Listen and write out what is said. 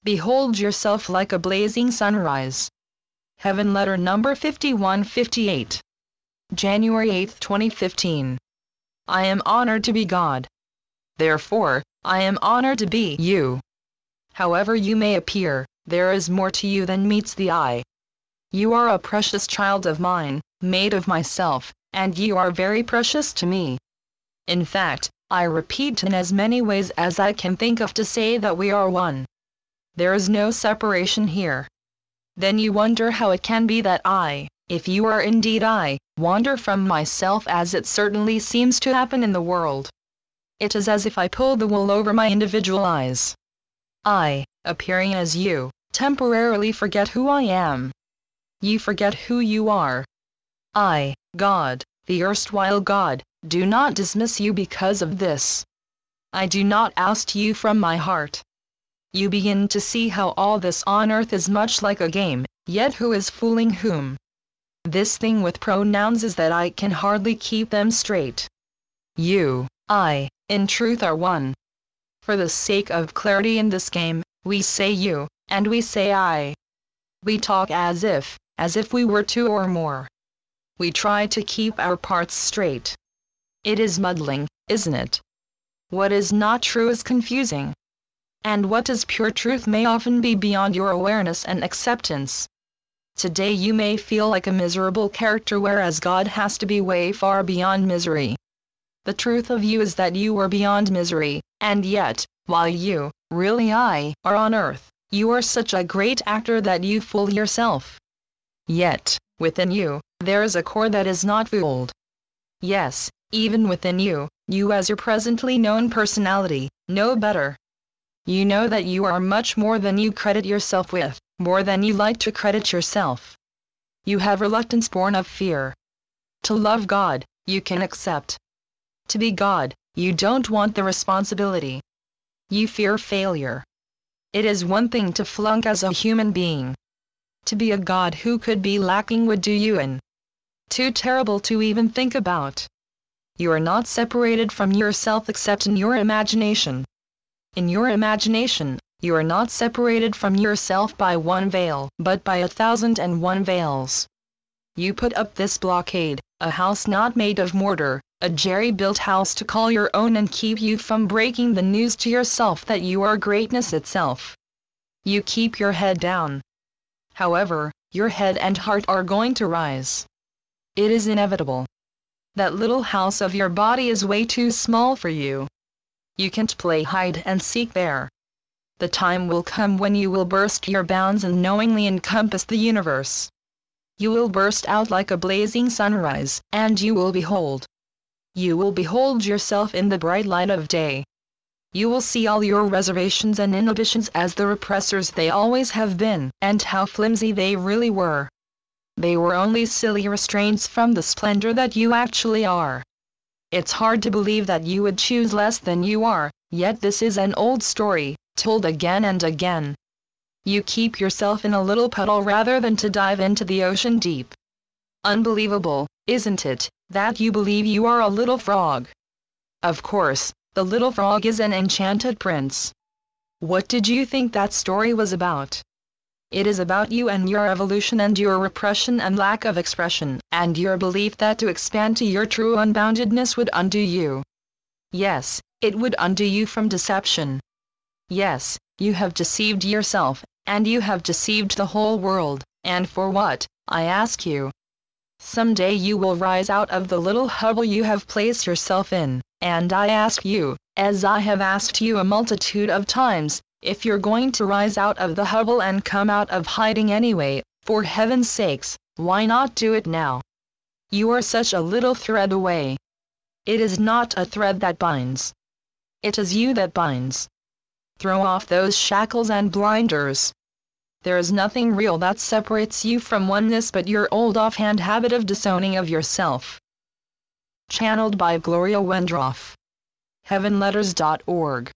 behold yourself like a blazing sunrise. Heaven Letter number 5158. January 8, 2015. I am honored to be God. Therefore, I am honored to be you. However you may appear, there is more to you than meets the eye. You are a precious child of mine, made of myself, and you are very precious to me. In fact, I repeat in as many ways as I can think of to say that we are one. There is no separation here. Then you wonder how it can be that I, if you are indeed I, wander from myself, as it certainly seems to happen in the world. It is as if I pulled the wool over my individual eyes. I, appearing as you, temporarily forget who I am. You forget who you are. I, God, the erstwhile God, do not dismiss you because of this. I do not oust you from my heart. You begin to see how all this on earth is much like a game, yet who is fooling whom? This thing with pronouns is that I can hardly keep them straight. You, I, in truth are one. For the sake of clarity in this game, we say you, and we say I. We talk as if we were two or more. We try to keep our parts straight. It is muddling, isn't it? What is not true is confusing. And what is pure truth may often be beyond your awareness and acceptance. Today you may feel like a miserable character, whereas God has to be way far beyond misery. The truth of you is that you are beyond misery, and yet, while you, really I, are on earth, you are such a great actor that you fool yourself. Yet, within you, there is a core that is not fooled. Yes, even within you, you as your presently known personality, know better. You know that you are much more than you credit yourself with, more than you like to credit yourself. You have reluctance born of fear. To love God, you can accept. To be God, you don't want the responsibility. You fear failure. It is one thing to flunk as a human being. To be a God who could be lacking would do you in. Too terrible to even think about. You are not separated from yourself except in your imagination. In your imagination, you are not separated from yourself by one veil, but by 1,001 veils. You put up this blockade, a house not made of mortar, a jerry-built house to call your own and keep you from breaking the news to yourself that you are greatness itself. You keep your head down. However, your head and heart are going to rise. It is inevitable. That little house of your body is way too small for you. You can't play hide and seek there. The time will come when you will burst your bounds and knowingly encompass the universe. You will burst out like a blazing sunrise, and you will behold. You will behold yourself in the bright light of day. You will see all your reservations and inhibitions as the repressors they always have been, and how flimsy they really were. They were only silly restraints from the splendor that you actually are. It's hard to believe that you would choose less than you are, yet this is an old story, told again and again. You keep yourself in a little puddle rather than to dive into the ocean deep. Unbelievable, isn't it, that you believe you are a little frog? Of course, the little frog is an enchanted prince. What did you think that story was about? It is about you and your evolution and your repression and lack of expression, and your belief that to expand to your true unboundedness would undo you. Yes, it would undo you from deception. Yes, you have deceived yourself, and you have deceived the whole world, and for what, I ask you? Someday you will rise out of the little hovel you have placed yourself in, and I ask you, as I have asked you a multitude of times, if you're going to rise out of the hovel and come out of hiding anyway, for heaven's sakes, why not do it now? You are such a little thread away. It is not a thread that binds. It is you that binds. Throw off those shackles and blinders. There is nothing real that separates you from oneness but your old offhand habit of disowning of yourself. Channeled by Gloria Wendroff. heavenletters.org